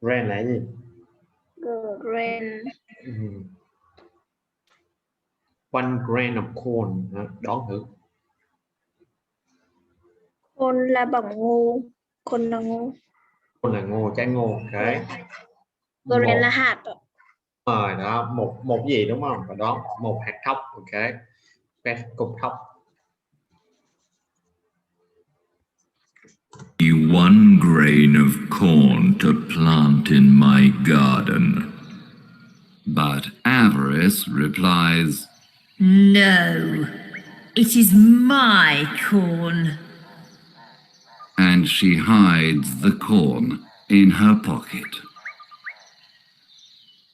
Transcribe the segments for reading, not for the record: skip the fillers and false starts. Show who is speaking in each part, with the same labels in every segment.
Speaker 1: Grain là gì?
Speaker 2: Grain.
Speaker 1: One grain of corn. Đoán thử.
Speaker 2: Corn là bỏng ngô. Corn là ngô.
Speaker 1: Corn là ngô, trái ngô. Okay.
Speaker 2: Grain là hạt.
Speaker 1: Đó, một gì đúng không? Và đó, một hạt thóc. Ok. Cục thóc.
Speaker 3: One grain of corn to plant in my garden. But Avarice replies,
Speaker 4: No, it is my corn.
Speaker 3: And she hides the corn in her pocket.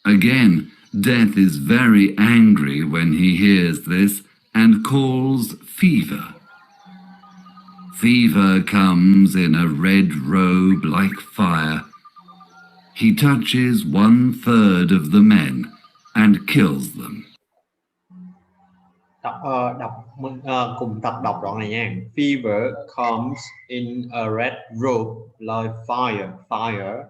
Speaker 3: Again, Death is very angry when he hears this and calls Fever. Fever comes in a red robe like fire. He touches 1/3 of the men and kills them.
Speaker 1: Cùng tập đọc đoạn này nha. Fever comes in a red robe like fire. Fire.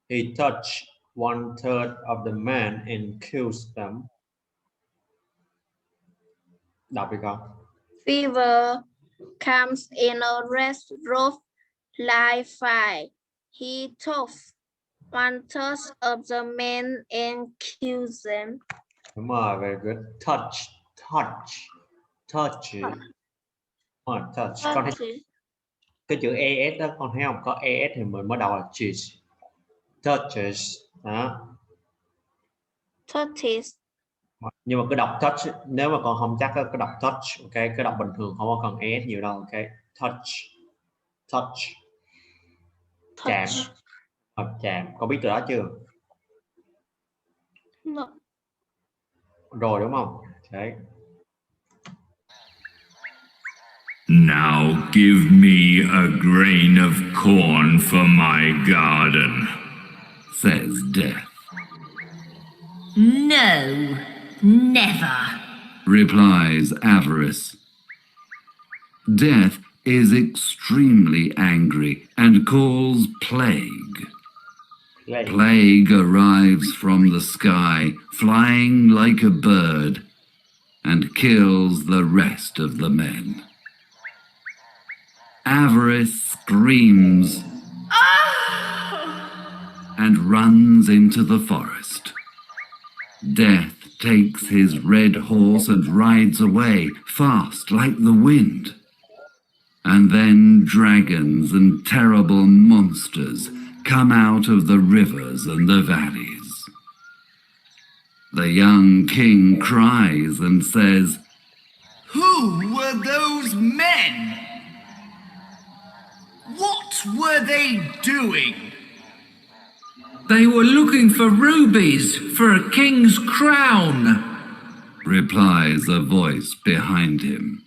Speaker 1: He touched 1/3 of the men and kills them. Đọc đi con.
Speaker 2: Fever comes in a red robe like fire. He touched 1/3 of the men and kills them.
Speaker 1: Đúng rồi, very good. Touch. Touch. Con thấy cái chữ es đó, con thấy không? Có es thì mình mới đầu là cheese. Touches. Đó.
Speaker 2: Touches.
Speaker 1: Nhưng mà cứ đọc touch, nếu mà con không chắc cứ đọc touch. Ok, cứ đọc bình thường không có cần es nhiều đâu. Ok, touch. Chạm. Con biết từ đó chưa?
Speaker 2: No.
Speaker 1: Rồi đúng không? Okay.
Speaker 3: Now give me a grain of corn for my garden, says Death.
Speaker 4: No, never,
Speaker 3: replies Avarice. Death is extremely angry and calls Plague. Plague arrives from the sky, flying like a bird, and kills the rest of the men. Avarice screams and runs into the forest. Death takes his red horse and rides away, fast like the wind. And then dragons and terrible monsters come out of the rivers and the valleys. The young king cries and says,
Speaker 5: Who were those men? What were they doing?
Speaker 6: They were looking for rubies for a king's crown,
Speaker 3: replies a voice behind him.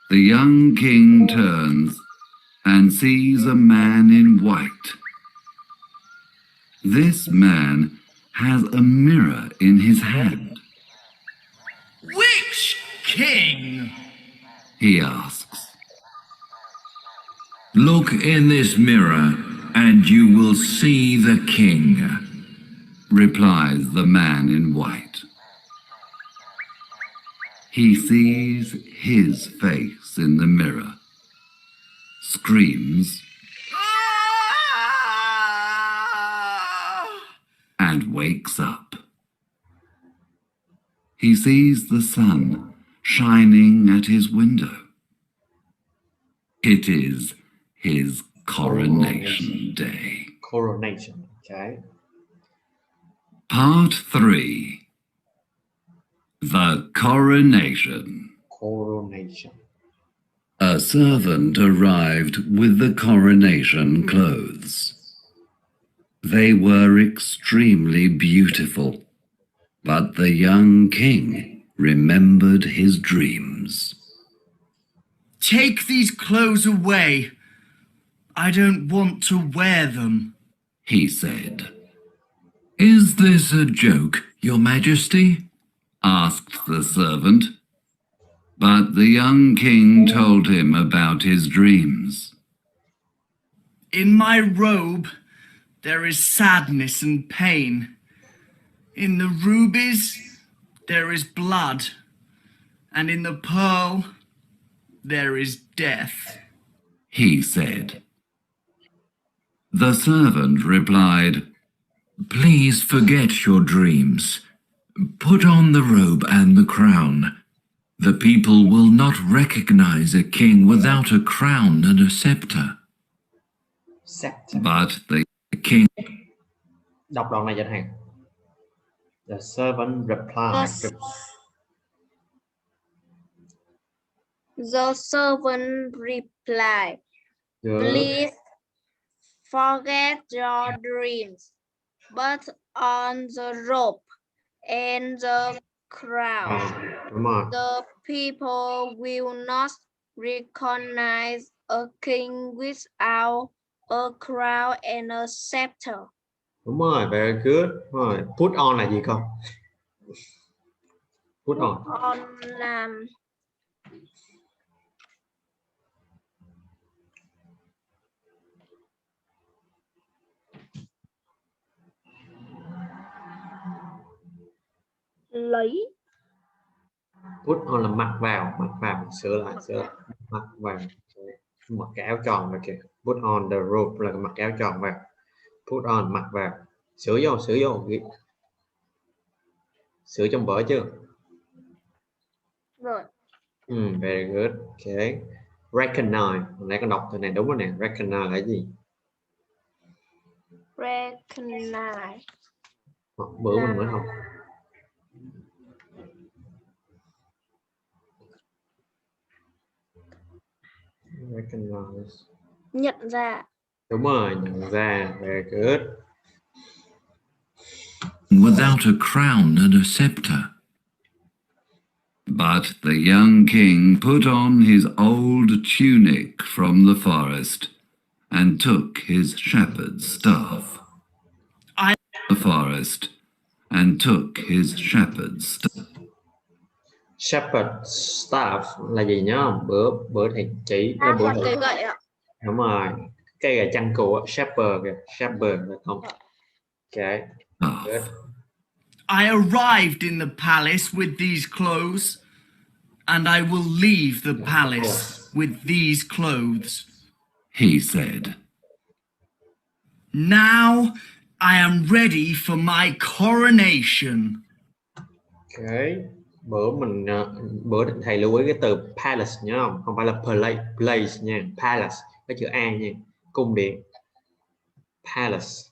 Speaker 3: The young king turns and sees a man in white. This man has a mirror in his hand.
Speaker 5: Which king?
Speaker 3: He asks.
Speaker 6: Look in this mirror and you will see the king,
Speaker 3: replies the man in white. He sees his face in the mirror, screams, and wakes up. He sees the sun shining at his window. It is his coronation day.
Speaker 1: Coronation, okay.
Speaker 3: Part 3. The coronation.
Speaker 1: Coronation.
Speaker 3: A servant arrived with the coronation clothes. They were extremely beautiful, but the young king remembered his dreams.
Speaker 5: Take these clothes away. I don't want to wear them,
Speaker 3: he said.
Speaker 6: Is this a joke, Your Majesty?
Speaker 3: Asked the servant. But the young king told him about his dreams.
Speaker 5: In my robe, there is sadness and pain. In the rubies, there is blood. And in the pearl, there is death.
Speaker 3: He said. The servant replied, Please forget your dreams. Put on the robe and the crown. The people will not recognize a king without a crown and a scepter.
Speaker 1: Scepter.
Speaker 3: But the king
Speaker 1: Đọc đoạn này cho thầy. The servant replied.
Speaker 2: The servant replied,
Speaker 1: Good.
Speaker 2: Please forget your dreams, but on the robe and the crown.
Speaker 1: Đúng rồi.
Speaker 2: The people will not recognize a king without a crown and a scepter.
Speaker 1: Đúng rồi, very good. Rồi, put on là gì con? Put on.
Speaker 2: On làm lấy.
Speaker 1: Put on là mặc vào, sửa lại. Mặc vào. Mặc cái áo tròn vào kìa. Put on the robe là mặc cái áo tròn vào. Put on mặc vào. Sửa vô. Sửa trong vở chưa?
Speaker 2: Rồi.
Speaker 1: Very good. Okay. Recognize. Hồi nãy con đọc từ này đúng rồi nè. Recognize là gì?
Speaker 2: Recognize.
Speaker 1: Bữa mình mới học. Recognize.
Speaker 2: Nhận ra.
Speaker 1: Đúng rồi, nhận ra. Very good.
Speaker 3: without a crown and a scepter. But the young king put on his old tunic from the forest and took his shepherd's staff. The forest and took his shepherd's staff.
Speaker 1: Shepherd staff là gì nhá? Bữa thầy chỉ bữa
Speaker 2: Cây gậy ạ.
Speaker 1: đúng rồi, cây gậy chăn cừu shepherd là không. Okay. Good.
Speaker 5: I arrived in the palace with these clothes, and I will leave the palace with these clothes.
Speaker 3: He said.
Speaker 5: Now I am ready for my coronation.
Speaker 1: Okay. Bữa thầy lưu ý cái từ palace nhá, không phải là place nha, palace với chữ a nha, cung điện. Palace.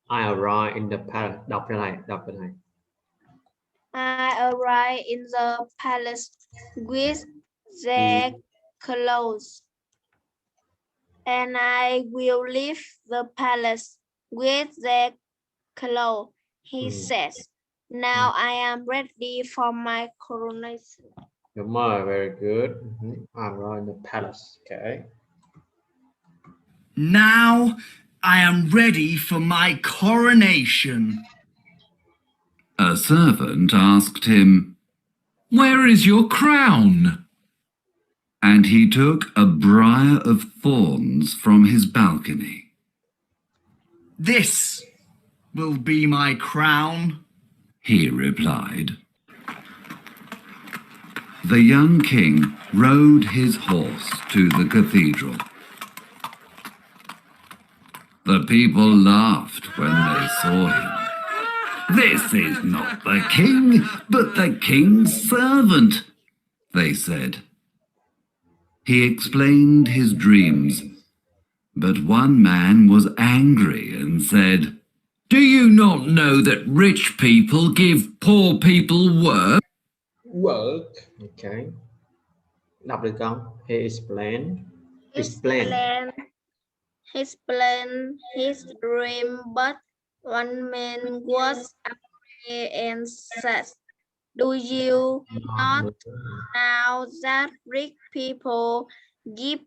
Speaker 1: I arrive in the palace. Đọc cho thầy.
Speaker 2: I arrive in the palace with their clothes, and I will leave the palace with their clothes. He says, now I am ready for my coronation.
Speaker 1: Đúng rồi, very good. I arrive in the palace. Okay.
Speaker 5: Now I am ready for my coronation.
Speaker 3: A servant asked him, Where is your crown? And he took a briar of thorns from his balcony.
Speaker 5: This will be my crown,
Speaker 3: He replied. The young king rode his horse to the cathedral. The people laughed when they saw him. This is not the king, but the king's servant, they said. He explained his dreams, but one man was angry and said, Do you not know that rich people give poor people work?
Speaker 1: Work. Okay. Đọc được không? He explained
Speaker 2: his dream, but one man was angry and said, Do you not know that rich people give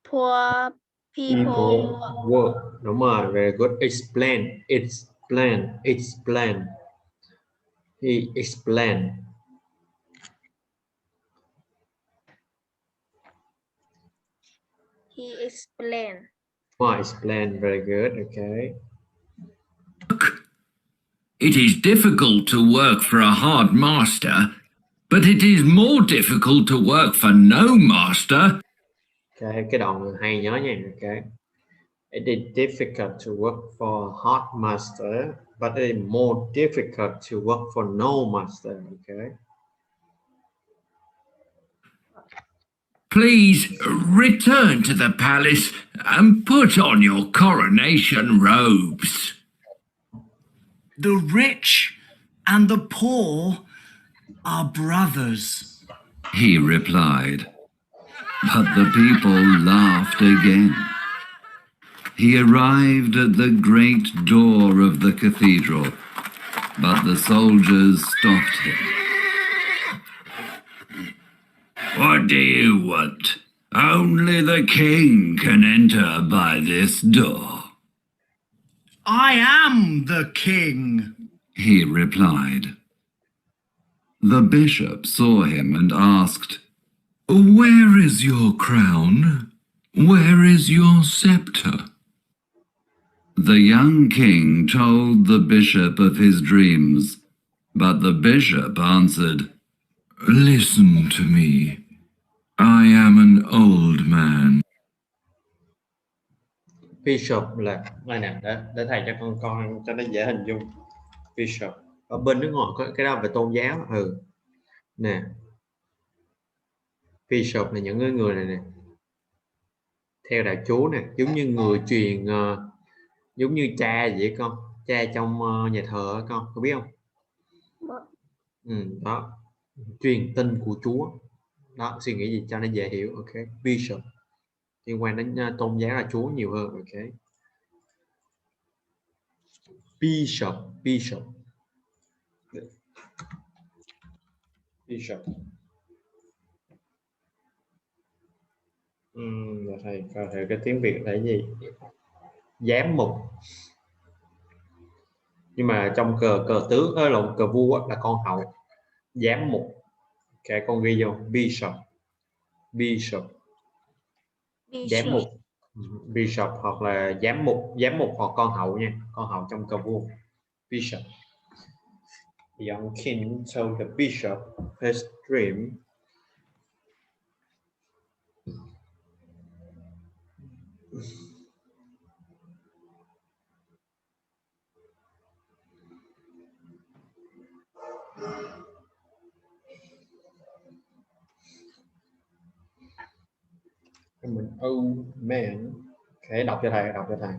Speaker 2: poor people
Speaker 1: work? Đúng rồi, very good. Explain. He explained.
Speaker 2: He explained.
Speaker 1: Explain. Very good. Okay.
Speaker 3: It is difficult to work for a hard master, but it is more difficult to work for no master.
Speaker 1: Okay, cái đoạn này hay nhớ nha. Okay. It is difficult to work for a hard master, but it is more difficult to work for no master. Okay.
Speaker 3: Please return to the palace and put on your coronation robes.
Speaker 5: The rich and the poor are brothers.
Speaker 3: He replied. But the people laughed again. He arrived at the great door of the cathedral, but the soldiers stopped him. What do you want? Only the king can enter by this door.
Speaker 5: I am the king.
Speaker 3: He replied. The bishop saw him and asked, Where is your crown? Where is your scepter? The young king told the bishop of his dreams, but the bishop answered, Listen to me. I am an old man.
Speaker 1: Bishop là đây nè, để thầy cho con coi cho nó dễ hình dung. Bishop ở bên nước ngoài có cái đó về tôn giáo. Nè, Bishop là những người này nè, theo đạo Chúa nè, giống như người truyền, giống như cha vậy con, cha trong nhà thờ con có biết không? Đó, truyền tin của Chúa. Đó, suy nghĩ gì cho nó dễ hiểu. Ok, Bishop liên quan đến tôn giáo là Chúa nhiều hơn. Ok, Bishop. Thầy coi thử cái tiếng Việt là cái gì. Giám mục, nhưng mà trong cờ tướng lộn cờ vua là con hậu. Giám mục. Ok, con ghi vô Bishop. Giám mục. Bishop hoặc là giám mục hoặc con hậu nha, con hậu trong cờ vua. Bishop. The young king told the bishop his dream. An old man. Okay, đọc cho thầy.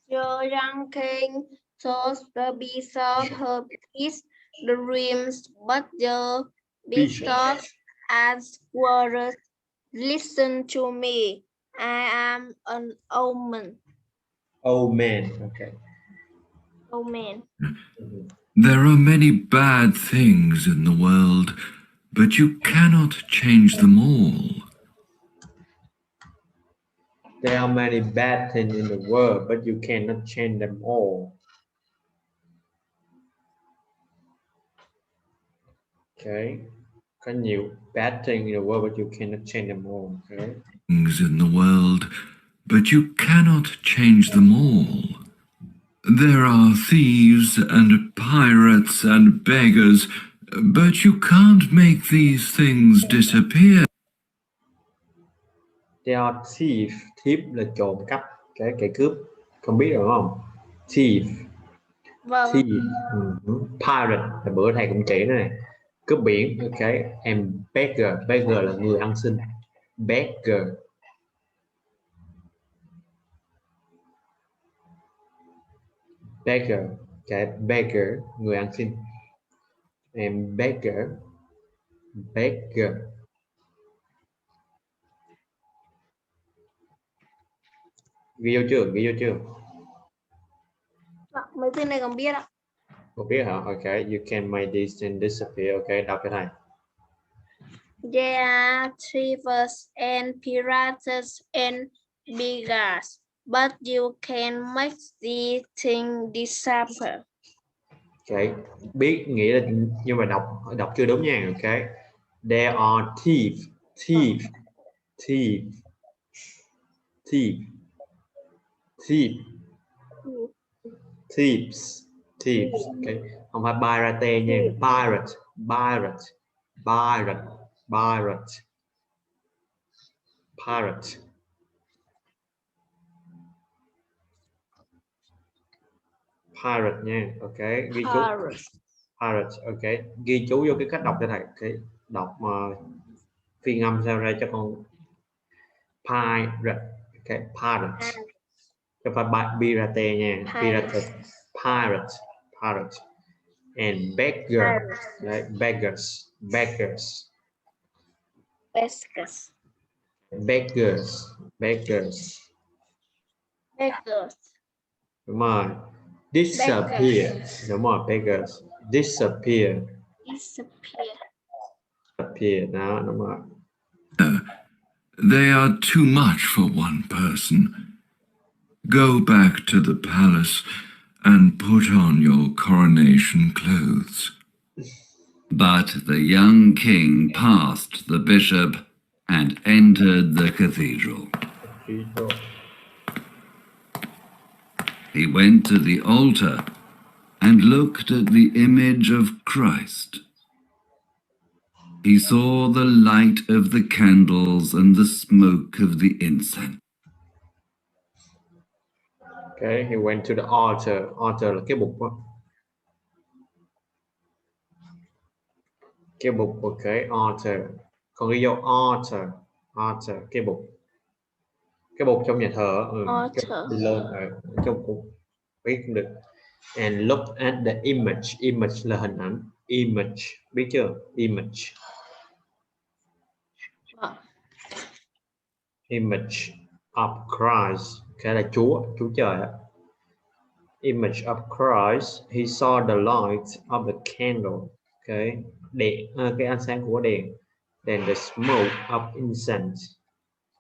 Speaker 2: The young king told the bishop his dreams, but the bishop asked words, Listen to me. I am an old man.
Speaker 1: Old man. Okay.
Speaker 2: Old man.
Speaker 3: There are many bad things in the world, but you cannot change them all.
Speaker 1: There are many bad things in the world, but you cannot change them all. Okay. Có nhiều bad things in the world, but you cannot change them all. Okay.
Speaker 3: Things in the world, but you cannot change them all. There are thieves and pirates and beggars, but you can't make these things disappear.
Speaker 1: There are thief là trộm cắp, kẻ cướp, không biết rồi không? Thief.
Speaker 2: Vâng.
Speaker 1: Pirate là bữa thầy cũng chỉ này, cướp biển. Ok, and beggar là người ăn xin. Beggar. Beggar, người ăn xin. And beggar. Ghi vô chưa?
Speaker 2: Mấy tên này còn biết ạ.
Speaker 1: Không biết hả? Ok, you can make this and disappear. Ok, đọc cái này.
Speaker 2: There are thieves and pirates and beggars, but you can make the thing disappear.
Speaker 1: Ok, biết nghĩa là, nhưng mà đọc chưa đúng nha. Ok, there are thieves. thief, thief, thieves, thieves. Okay, không phải pirate nha, pirate, pirate, pirate, pirate, pirate. Pirate nha, ok, ghi chú. Pirate, ok, ghi chú vô cái cách đọc cho thầy. Okay. Đọc mà phiên âm sao ra cho con pirate, ok, pirate, cho phải pirate nha, pirate, pirate, pirate, and beggar, right? Beggars, beggars,
Speaker 2: Beggars.
Speaker 1: beggars, beggars.
Speaker 2: Beggars.
Speaker 1: Đúng rồi. Disappear, đúng rồi, beggars, disappear,
Speaker 2: Disappear.
Speaker 1: disappear, đó, đúng rồi.
Speaker 3: They are too much for one person. Go back to the palace and put on your coronation clothes. But the young king passed the bishop and entered the cathedral. He went to the altar and looked at the image of Christ. He saw the light of the candles and the smoke of the incense.
Speaker 1: Okay, he went to the altar. Altar là cái bục đó. Cái bục, ok, altar. Còn ghi vô altar, altar, cái bục. Cái bục trong nhà thờ.
Speaker 2: Altar.
Speaker 1: Đi lên ở trong bục. Biết cũng được. And look at the image. Image là hình ảnh. Image, biết chưa? Image. Image of Christ. Cái là Chúa Trời á. Image of Christ. He saw the light of the candle. Okay. Đèn, cái ánh sáng của đèn. Then the smoke of incense.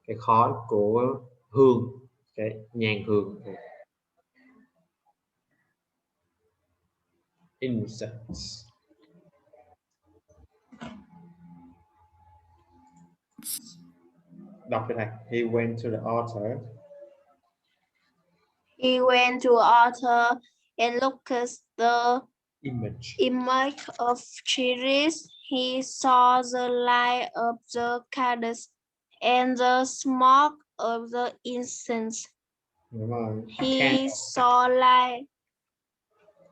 Speaker 1: Cái khói của hương. Cái nhang hương. Incense. Đọc cái này. He went to the altar.
Speaker 2: He went to altar and looked at the
Speaker 1: image
Speaker 2: of Jesus. He saw the light of the candles and the smoke of the incense.
Speaker 1: Đúng rồi.
Speaker 2: He saw light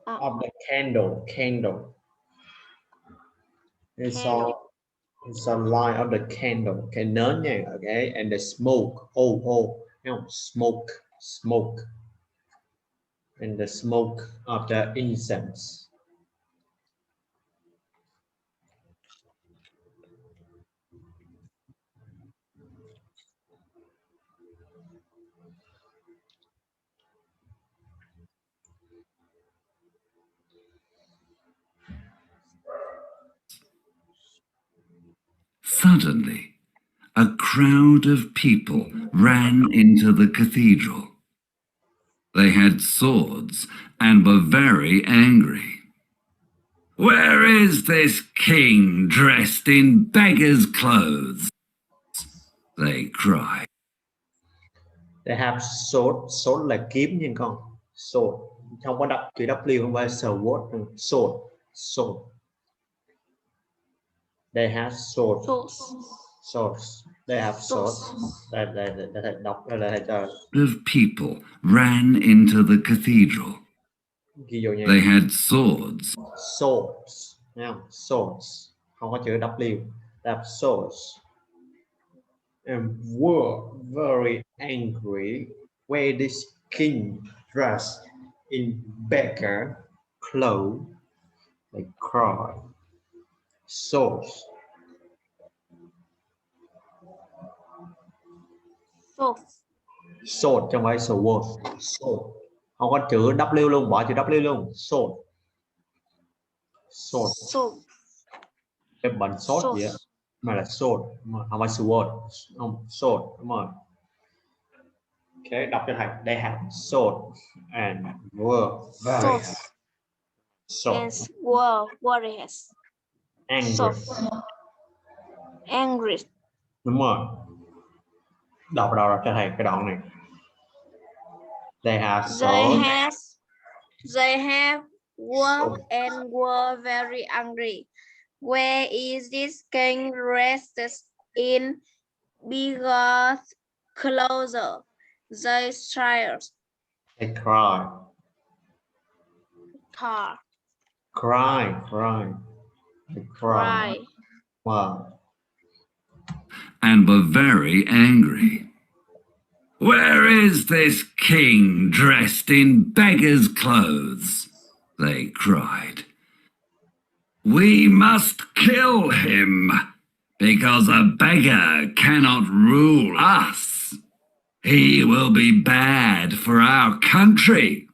Speaker 1: of the candle. He saw light of the candle. Cái nến nha, okay, and the smoke. No, smoke. And the smoke of the incense.
Speaker 3: Suddenly, a crowd of people ran into the cathedral. They had swords and were very angry. "Where is this king dressed in beggar's clothes?" they cried.
Speaker 1: They have sword. Sword là kiếm nha con. Sword. Không có đọc chữ W, không phải sword. Sword. They have swords. They have swords. Đọc là
Speaker 3: of people ran into the cathedral. They had swords.
Speaker 1: Swords. Không có chữ W. They have swords. And were very angry where this king dressed in beggar clothes. They cried. Swords. Sword trong phải sword. Sword. Không có chữ W luôn, bỏ chữ W luôn. Sword. Cái bệnh sốt gì á mà là sword, không phải sword, không sword, đúng rồi. Okay, đọc cho thầy. They have sword and were very angry.
Speaker 2: Angry.
Speaker 1: Đúng rồi. Đọc đâu rồi cho thầy cái đoạn này. They have
Speaker 2: They have worked and were very angry. Where is this king rested in bigger closer? They tried.
Speaker 1: They cry.
Speaker 2: Car.
Speaker 1: Cry. They cry.
Speaker 2: Cry.
Speaker 1: Wow.
Speaker 3: and were very angry. Where is this king dressed in beggar's clothes? They cried. We must kill him, because a beggar cannot rule us. He will be bad for our country.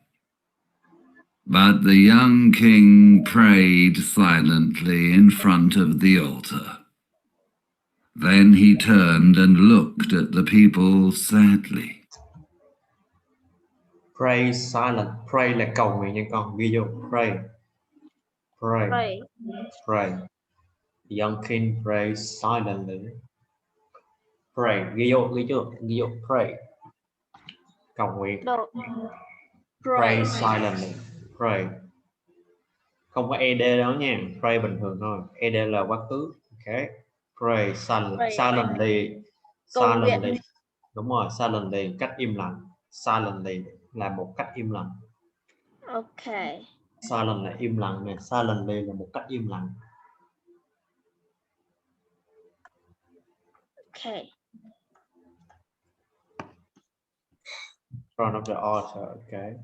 Speaker 3: But the young king prayed silently in front of the altar. Then he turned and looked at the people sadly.
Speaker 1: Pray silent. Pray là cầu nguyện nha con. Ghi vô. Pray.
Speaker 2: Pray.
Speaker 1: The young king prays silently. Pray. Ghi vô. Pray. Cầu nguyện.
Speaker 2: No.
Speaker 1: Pray silently. Pray. Không có ed đó nha. Pray bình thường thôi. Ed là quá khứ. Ok. Pray silently. Đúng rồi. Silently. Cách im lặng. Silently là một cách im lặng.
Speaker 2: Ok.
Speaker 1: Silent là im lặng nè. Silently là một cách im lặng.
Speaker 2: Ok.
Speaker 1: Front of the altar. Okay.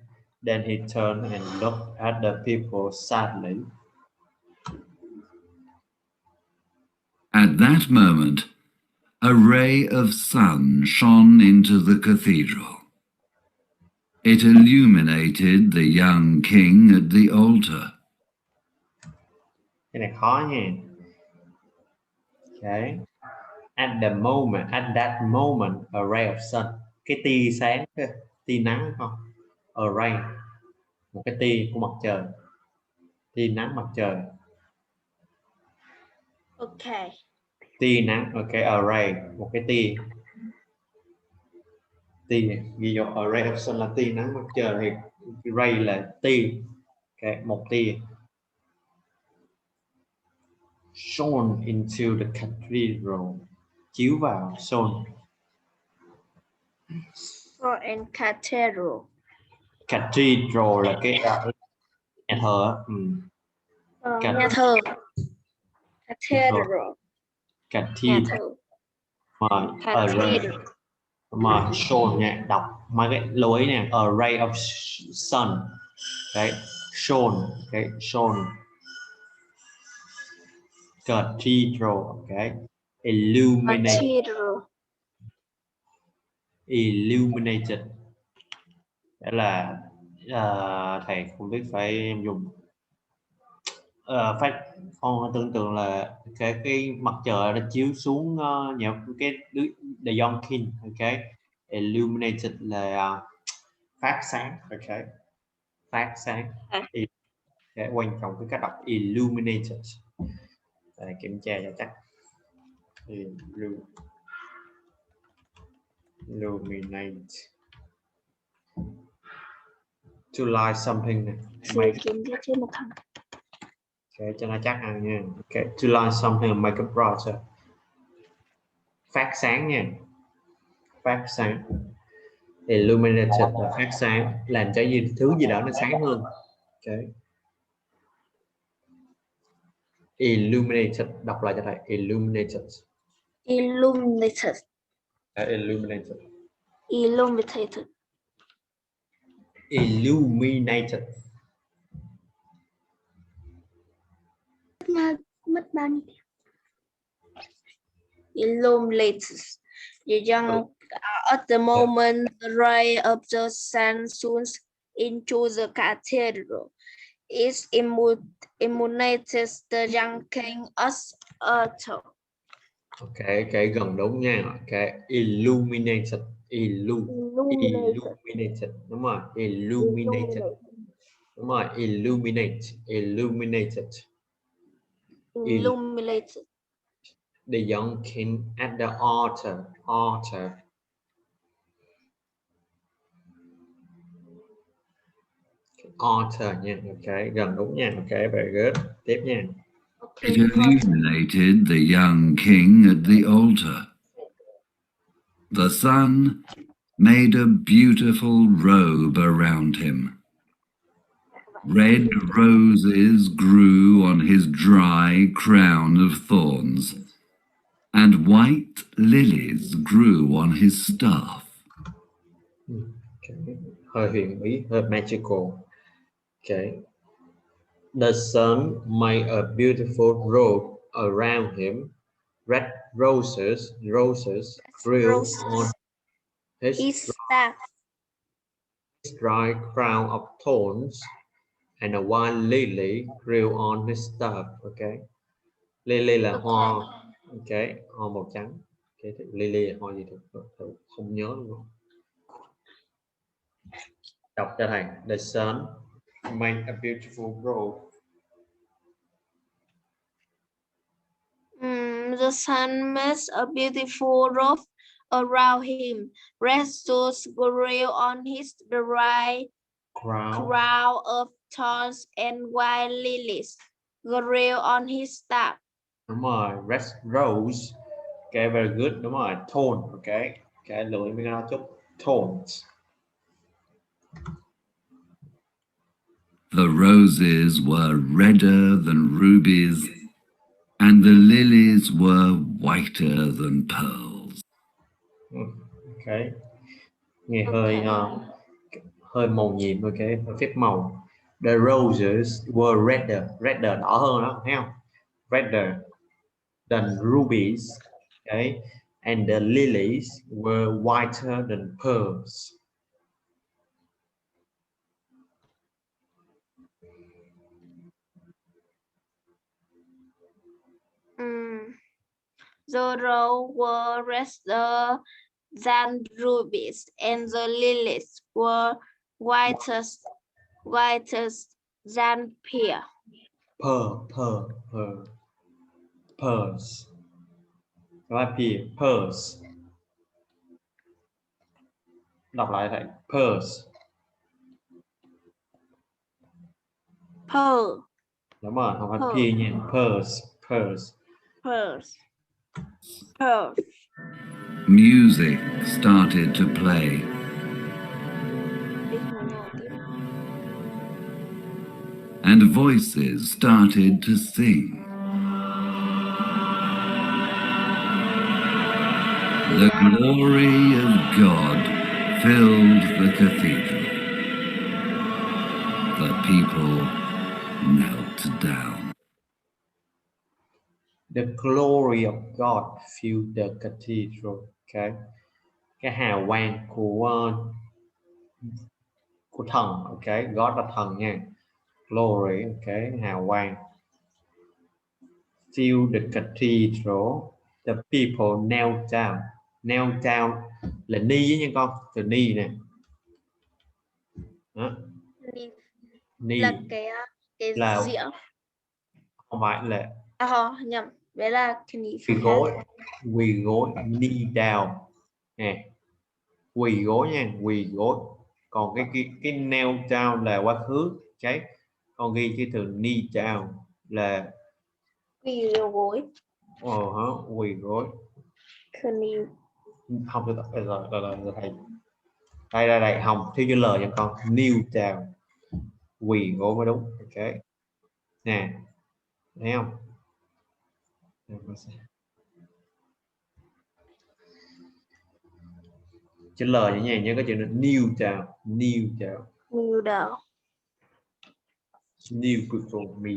Speaker 1: Then he turned and looked at the people sadly.
Speaker 3: At that moment, a ray of sun shone into the cathedral. It illuminated the young king at the altar.
Speaker 1: Cái này khó nha. Okay. At that moment, a ray of sun. Cái tia sáng, tia nắng không? A ray. Một cái tia của mặt trời. Tia nắng mặt trời.
Speaker 2: Ok.
Speaker 1: Tia nắng. Ok. A ray. Một cái tia. Tia. Ví dụ a ray of sun là tia nắng mặt trời. Thì ray là tia. Ok. Một tia. Shone into the cathedral. Chiếu vào. Shone.
Speaker 2: For in cathedral.
Speaker 1: Cathedral là cái nhà thờ.
Speaker 2: Nhà thờ. Cathedral.
Speaker 1: Cathedral. Mà shone nha, đọc mấy cái lưu ý nè. A ray of sun. Đấy. Shone. Okay. Shone. Cathedral. Okay. Illuminated. Đó là thầy không biết phải dùng con tưởng tượng là cái mặt trời nó chiếu xuống cái the young king. Ok. Illuminated là phát sáng. Ok. Phát sáng. Okay. Quan trọng cái cách đọc illuminated. Để kiểm tra cho chắc. Illuminate. To light something này. Okay, cho nó chắc ăn nha. Okay. To light something and make it brighter. Phát sáng nha. Phát sáng. Illuminated là phát sáng, làm cho thứ gì đó nó sáng hơn. Okay. Illuminated, đọc lại cho thầy. Illuminated.
Speaker 2: Illuminated.
Speaker 1: Illuminated.
Speaker 2: Illuminated.
Speaker 1: Illuminated.
Speaker 2: Mất bao nhiêu? Illuminated. The young at the moment the ray of the sun shines into the cathedral. It illuminated the young king as altar.
Speaker 1: Ok, cái gần đúng nha. Ok, illuminated. Illuminated. Đúng rồi, illuminated. Đúng rồi, illuminated. The young king at the altar. Altar nha. Ok, gần đúng nha. Ok, very good. Tiếp nha.
Speaker 3: It illuminated the young king at the altar. The sun made a beautiful robe around him. Red roses grew on his dry crown of thorns, and white lilies grew on his staff.
Speaker 1: Okay. Hơi huyền bí, hơi magical. Okay. The sun made a beautiful robe around him. Red roses grew on his
Speaker 2: His staff.
Speaker 1: dry crown of thorns, and a white lily grew on his staff. Okay. Lily là hoa. Okay. Hoa màu trắng. Okay. Lily là hoa gì được? Không nhớ luôn. Đọc cho thầy. The sun made a beautiful robe.
Speaker 2: The sun makes a beautiful robe around him. Red roses grew on his dry crown of thorns, and white lilies grew on his staff.
Speaker 1: Đúng rồi. Red rose. Okay, very good. Đúng rồi. Thorn. Okay. Okay, lưỡi mới nói chút. Thorns.
Speaker 3: The roses were redder than rubies, and the lilies were whiter than pearls.
Speaker 1: Okay. Nghe hơi màu nhiệm. Okay, hơi phép màu. The roses were redder đỏ hơn đó, thấy không? Redder than rubies. Okay, and the lilies were whiter than pearls.
Speaker 2: The roses were redder than rubies, and the lilies were whiter than pearl.
Speaker 1: Pearls. Các pearls. Đọc lại thầy. Pearls.
Speaker 2: Pearl.
Speaker 1: Đúng rồi, không phải
Speaker 2: Pearl.
Speaker 1: pear nha. Pearls.
Speaker 3: Music started to play, and voices started to sing. The glory of God filled the cathedral. The people knelt down.
Speaker 1: The glory of God filled the cathedral. Okay. Cái hào quang của thần. Okay. God là thần nha. Glory. Okay. Hào quang. Fill the cathedral. The people knelt down. Knelt down là ni với nha con. Từ ni nè. Đó. Ni
Speaker 2: Là cái
Speaker 1: là
Speaker 2: dĩa.
Speaker 1: không phải là
Speaker 2: Nhầm, đấy là
Speaker 1: quỳ gối knee down nè, quỳ gối nha, quỳ gối. Còn cái kneel down là quá khứ, con ghi cái từ knee down là
Speaker 2: quỳ gối.
Speaker 1: Quỳ gối. Không được là thầy đây Hồng thiếu chữ L nha con. Kneel down, quỳ gối mới đúng. Ok nè, thấy không? Chữ L như này nhớ có chữ kneel down. Kneel before me.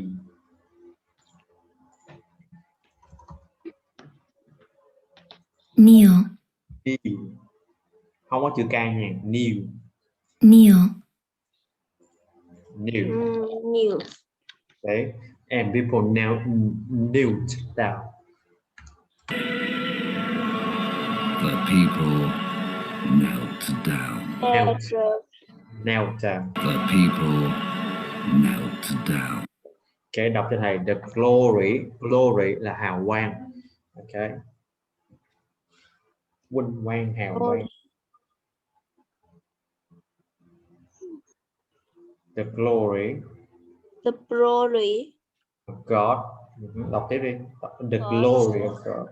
Speaker 7: Kneel.
Speaker 1: Không có chữ K nha. Kneel. Đấy. And people knelt down.
Speaker 3: The people knelt down.
Speaker 1: Knelt down.
Speaker 3: The people knelt down.
Speaker 1: Okay, đọc cho thầy. The glory là hào quang. Ok. Vinh quang, hào quang. The glory
Speaker 2: the glory,
Speaker 1: of God. Đọc tiếp đi. The
Speaker 2: God.
Speaker 1: glory of God.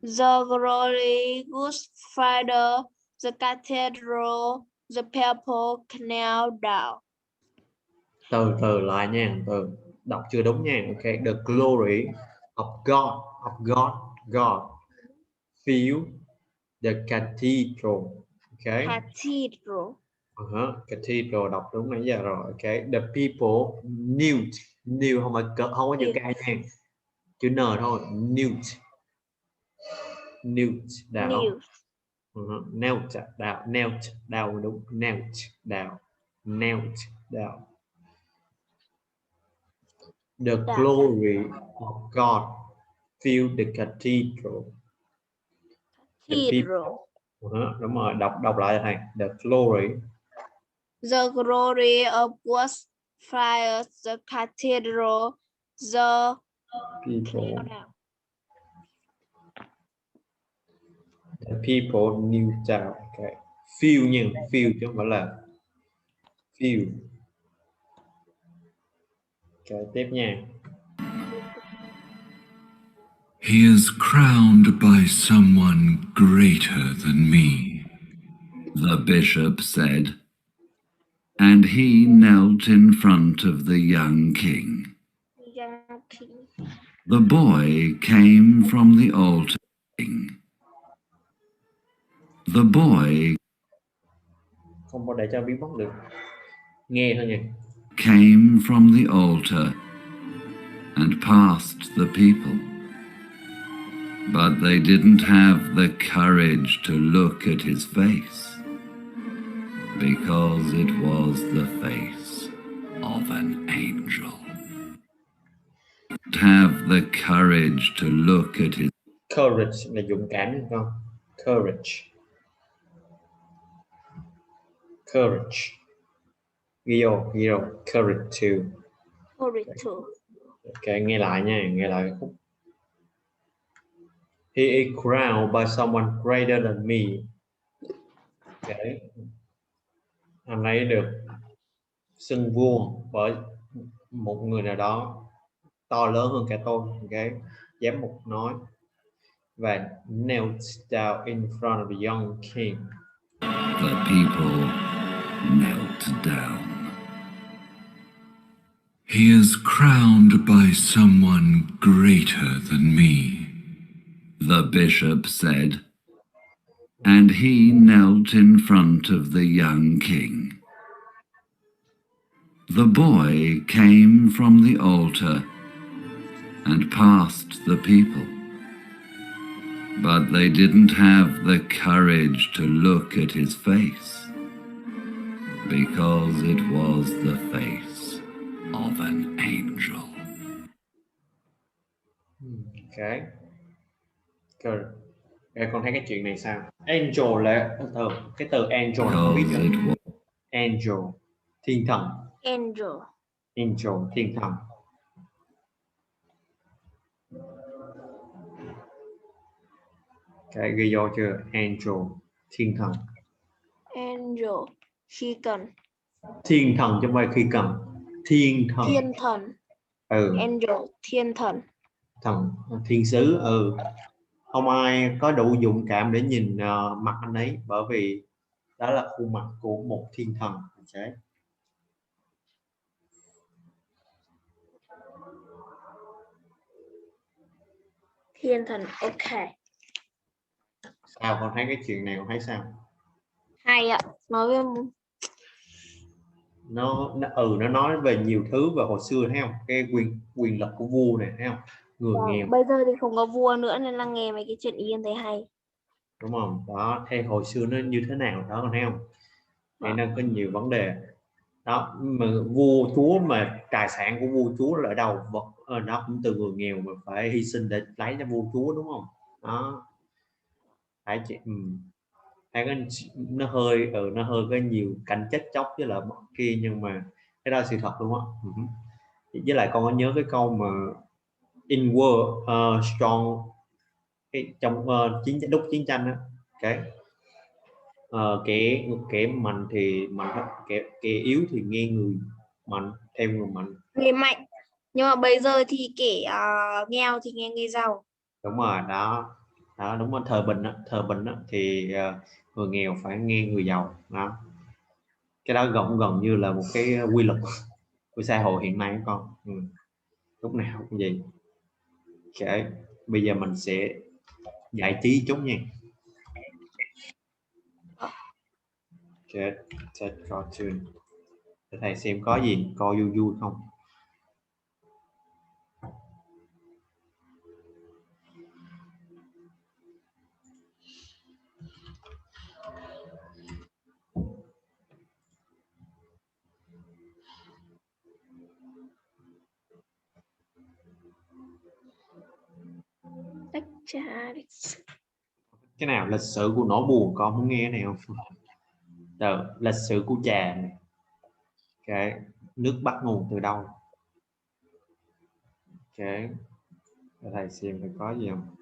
Speaker 2: The glory Good Friday, the cathedral, the people knelt down.
Speaker 1: Từ từ lại nha, từ đọc chưa đúng nha. Ok, the glory of God fill the cathedral. Ok,
Speaker 2: Cathedral,
Speaker 1: cathedral đọc đúng nãy giờ rồi. Ok, the people knelt không phải không có chữ k nha, chữ n thôi. Knelt down. Knelt down đúng. Knelt down. The glory of God fill the cathedral.
Speaker 2: cathedral.
Speaker 1: Đúng rồi, đọc lại thầy. The glory
Speaker 2: of God's fire, the cathedral, the
Speaker 1: people. The people kneel down. Okay. Fill nha, fill chứ không phải là fill. Okay, tiếp nha.
Speaker 3: He is crowned by someone greater than me, the bishop said, and he knelt in front of the young king. The boy came from the altar. The boy
Speaker 1: Không có để cho biến mất được. Nghe thôi nha.
Speaker 3: Came from the altar and passed the people. But they didn't have the courage to look at his face, because it was the face of an angel. Have the courage to look at his
Speaker 1: Courage là dũng cảm đúng không? Courage. Ghi vô. Courage to. Ok, nghe lại nha, nghe lại khúc. He is crowned by someone greater than me. Okay. Anh ấy được xưng vua bởi một người nào đó to lớn hơn cả tôi. Okay. Giám mục nói. Và knelt down in front of the young king.
Speaker 3: The people knelt down. He is crowned by someone greater than me, the bishop said, and he knelt in front of the young king. The boy came from the altar and passed the people, but they didn't have the courage to look at his face, because it was the face of an angel.
Speaker 1: Okay. Con thấy cái chuyện này sao? Angel là cái từ angel là không biết nữa. Angel, thiên thần. Angel, thiên thần. Cái ghi vô chưa? Angel, thiên thần.
Speaker 2: Angel, khi cần.
Speaker 1: Thiên thần chứ không phải khi cần. Thiên thần.
Speaker 2: Thiên thần. Angel, thiên thần.
Speaker 1: Thần, thiên sứ. Không ai có đủ dũng cảm để nhìn mặt anh ấy, bởi vì đó là khuôn mặt của một thiên thần. Okay.
Speaker 2: Thiên thần, ok.
Speaker 1: Sao con thấy cái chuyện này con thấy sao?
Speaker 2: Hay ạ, nói với
Speaker 1: nó nói về nhiều thứ về hồi xưa, thấy không? Cái quyền lực của vua này, thấy không? Người nghèo.
Speaker 2: Bây giờ thì không có vua nữa nên là nghe mấy cái chuyện Yên thấy hay.
Speaker 1: Đúng không? Đó, theo hồi xưa nó như thế nào đó, con thấy không? Nên nó có nhiều vấn đề. Đó, mà vua chúa mà tài sản của vua chúa là ở đâu? Nó cũng từ người nghèo mà phải hy sinh để lấy cho vua chúa, đúng không? Đó. Phải chị nó hơi có nhiều cảnh chết chóc với lại mất kia, nhưng mà cái đó là sự thật luôn á. Với lại con có nhớ cái câu mà in war strong trong lúc chiến tranh á, okay. Kẻ mạnh thì mạnh, kẻ yếu thì nghe người mạnh, theo người mạnh.
Speaker 2: Người mạnh. Nhưng mà bây giờ thì kẻ nghèo thì nghe người giàu.
Speaker 1: Đúng rồi, đó đúng rồi. Thời bình á, thì người nghèo phải nghe người giàu đó. Cái đó gần như là một cái quy luật của xã hội hiện nay con. Lúc nào cũng vậy. Okay. Bây giờ mình sẽ giải trí chút nha. Set cartoon để thầy xem có gì coi vui vui không. Cái nào lịch sử của nỗi buồn, con muốn nghe cái này không? Rồi, lịch sử của trà này. Cái nước bắt nguồn từ đâu? Cái thầy xem phải có gì không.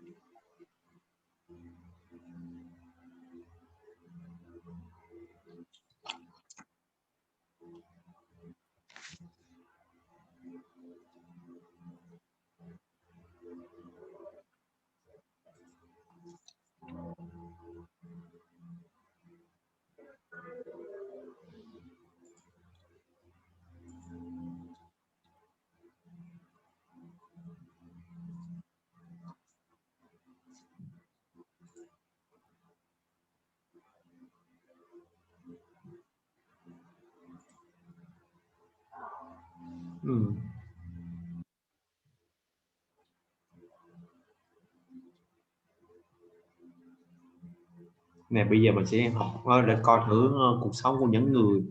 Speaker 1: Nè, bây giờ mình sẽ học để coi thử cuộc sống của những người,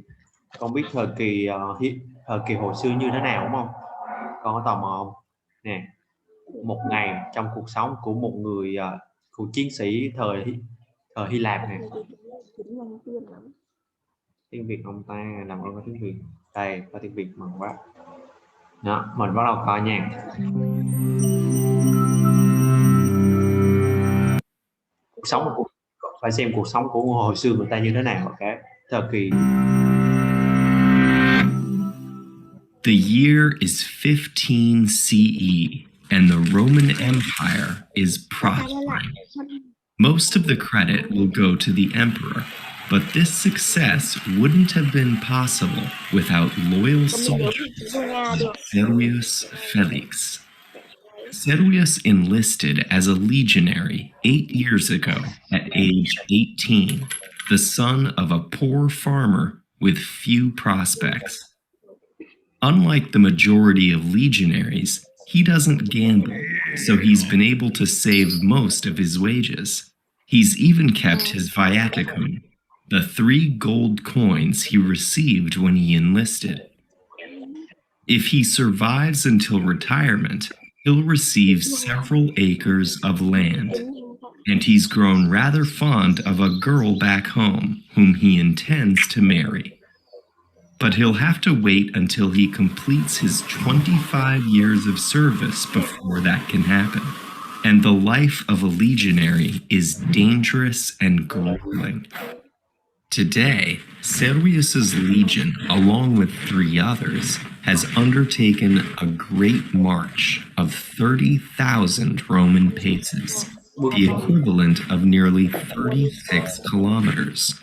Speaker 1: con biết thời kỳ hồi xưa như thế nào đúng không? Con có tò mò không? Nè, một ngày trong cuộc sống của một người của chiến sĩ thời Hy Lạp này. Tiếng Việt ông ta làm ơn có tiếng Việt. Đây, có tiếng Việt mừng quá. Đó, mình bắt đầu coi nha. Cuộc sống phải xem cuộc sống của hồi xưa người ta như thế nào. Okay. Thời kỳ.
Speaker 7: The year is 15 CE, and the Roman Empire is prospering. Most of the credit will go to the emperor, but this success wouldn't have been possible without loyal soldiers like Servius Felix. Servius enlisted as a legionary 8 years ago at age 18, the son of a poor farmer with few prospects. Unlike the majority of legionaries, he doesn't gamble, so he's been able to save most of his wages. He's even kept his viaticum, the 3 gold coins he received when he enlisted. If he survives until retirement, he'll receive several acres of land, and he's grown rather fond of a girl back home whom he intends to marry. But he'll have to wait until he completes his 25 years of service before that can happen. And the life of a legionary is dangerous and grueling. Today, Servius's legion, along with 3 others, has undertaken a great march of 30,000 Roman paces, the equivalent of nearly 36 kilometers.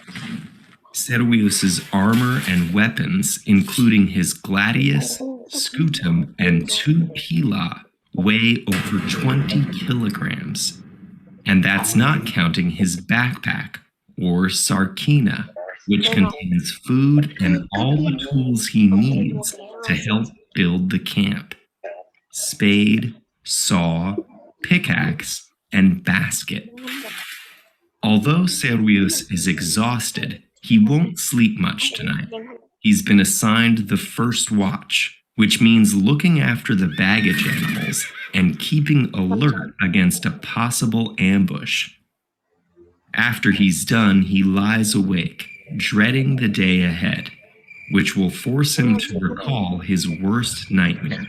Speaker 7: Servius's armor and weapons, including his gladius, scutum, and 2 pila, weigh over 20 kilograms. And that's not counting his backpack, or sarkina, which contains food and all the tools he needs to help build the camp: spade, saw, pickaxe, and basket. Although Servius is exhausted, he won't sleep much tonight. He's been assigned the first watch, which means looking after the baggage animals and keeping alert against a possible ambush. After he's done, he lies awake, dreading the day ahead, which will force him to recall his worst nightmare.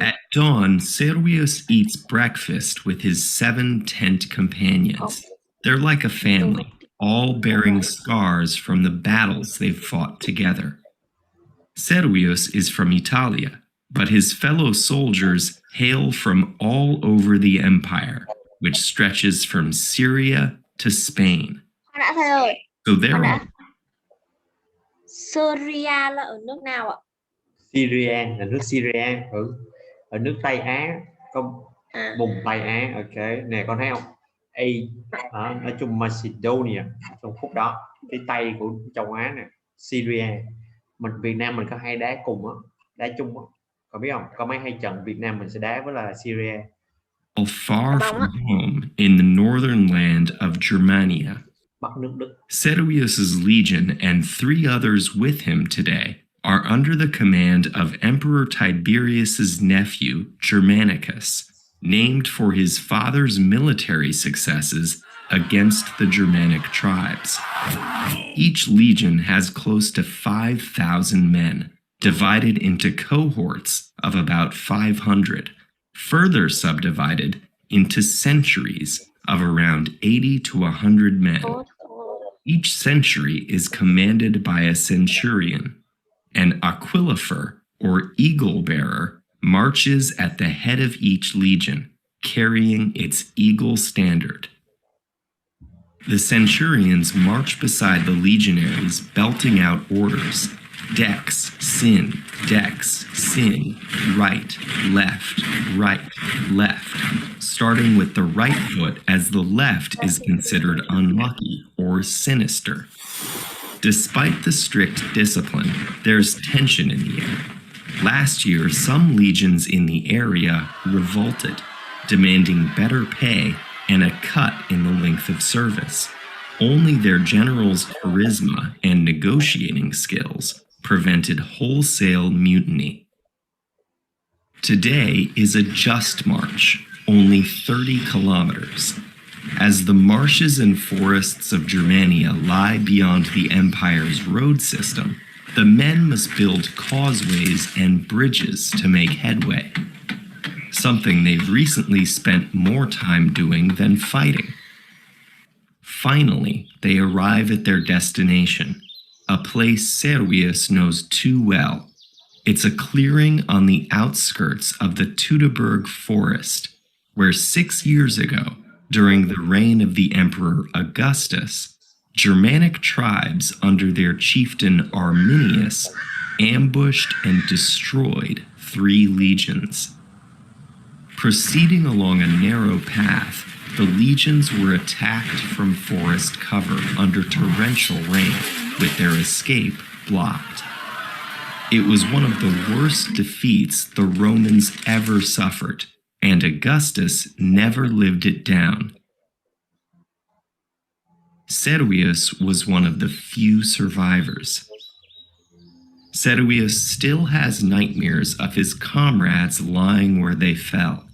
Speaker 7: At dawn, Servius eats breakfast with his 7 tent companions. They're like a family, all bearing scars from the battles they've fought together. Servius is from Italia, but his fellow soldiers hail from all over the empire, which stretches from Syria to Spain.
Speaker 2: Con đã thầy ơi,
Speaker 7: So
Speaker 2: con
Speaker 7: there
Speaker 2: đã.
Speaker 7: are
Speaker 2: Syria là ở nước nào ạ?
Speaker 1: Syria là nước Syria, ở nước Tây Á, có vùng Tây Á. Ok, nè con thấy không? Nói chung Macedonia trong khúc đó, cái Tây của châu Á nè, Syria. Việt Nam mình có hay đá cùng á, đá chung á, có biết không? Có mấy hay trận Việt Nam mình sẽ đá với là Syria.
Speaker 7: far from home in the northern land of Germania.
Speaker 1: Bắc nước Đức.
Speaker 7: Servius's legion and 3 others with him today are under the command of Emperor Tiberius's nephew, Germanicus, named for his father's military successes against the Germanic tribes. Each legion has close to 5,000 men, divided into cohorts of about 500, further subdivided into centuries of around 80 to 100 men. Each century is commanded by a centurion. An aquilifer, or eagle bearer, marches at the head of each legion, carrying its eagle standard. The centurions march beside the legionaries, belting out orders: dex, sin, right, left, starting with the right foot as the left is considered unlucky or sinister. Despite the strict discipline, there's tension in the air. Last year, some legions in the area revolted, demanding better pay and a cut in the length of service. Only their general's charisma and negotiating skills prevented wholesale mutiny. Today is a just march, only 30 kilometers. As the marshes and forests of Germania lie beyond the empire's road system, the men must build causeways and bridges to make headway, something they've recently spent more time doing than fighting. Finally, they arrive at their destination, a place Servius knows too well. It's a clearing on the outskirts of the Teutoburg forest, where 6 years ago, during the reign of the Emperor Augustus, Germanic tribes under their chieftain Arminius ambushed and destroyed 3 legions. Proceeding along a narrow path, the legions were attacked from forest cover under torrential rain, with their escape blocked. It was one of the worst defeats the Romans ever suffered, and Augustus never lived it down. Servius was one of the few survivors. Servius still has nightmares of his comrades lying where they fell.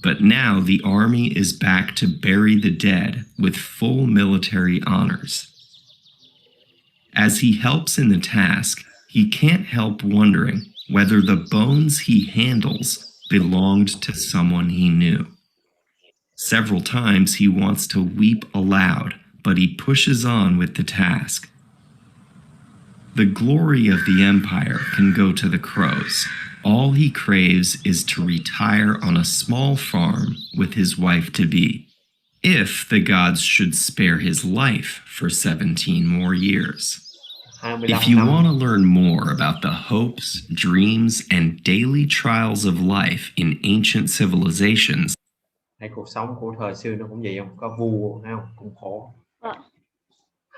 Speaker 7: But now the army is back to bury the dead with full military honors. As he helps in the task, he can't help wondering whether the bones he handles belonged to someone he knew. Several times he wants to weep aloud, but he pushes on with the task. The glory of the empire can go to the crows. All he craves is to retire on a small farm with his wife-to-be, if the gods should spare his life for 17 more years. If you want to learn more about the hopes, dreams, and daily trials of life in ancient civilizations,
Speaker 1: hay cuộc sống của thời xưa nó cũng vậy không? Có vua thấy không? Cũng khổ.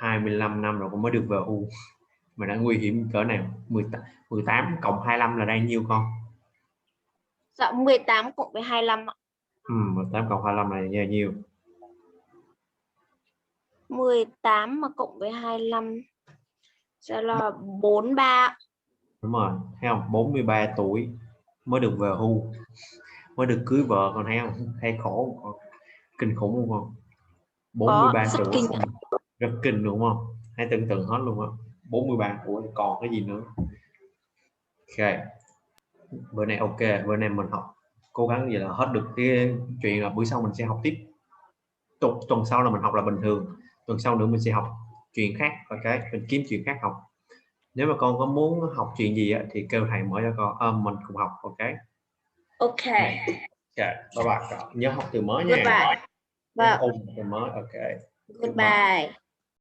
Speaker 1: 25 năm rồi cũng mới được về hưu. Mà đã nguy hiểm cỡ nào? 18 cộng 25 là đang nhiêu con?
Speaker 2: Dạ 18 cộng với 25 ạ.
Speaker 1: 18 cộng 25 là nhiêu?
Speaker 2: 18 mà cộng với 25 sẽ là 43.
Speaker 1: Đúng rồi, thấy không? 43 tuổi mới được về hưu, mới được cưới vợ, còn thấy không? Thấy khổ còn kinh khủng luôn không? 43 tuổi rất kinh đúng không? Hãy tưởng tượng hết luôn á. 43 tuổi còn cái gì nữa. Ok, bữa nay ok, bữa nay mình học cố gắng vậy là hết được cái chuyện, là bữa sau mình sẽ học tiếp. Tuần sau là mình học là bình thường, tuần sau nữa mình sẽ học chuyện khác. Ok, mình kiếm chuyện khác học. Nếu mà con có muốn học chuyện gì á, thì kêu thầy mở cho con, mình cùng học. Ok.
Speaker 2: Ok.
Speaker 1: Bye bye. Nhớ học từ mới nha.
Speaker 2: Goodbye. Vâng.
Speaker 1: Ôn từ mới. Ok.
Speaker 2: Goodbye.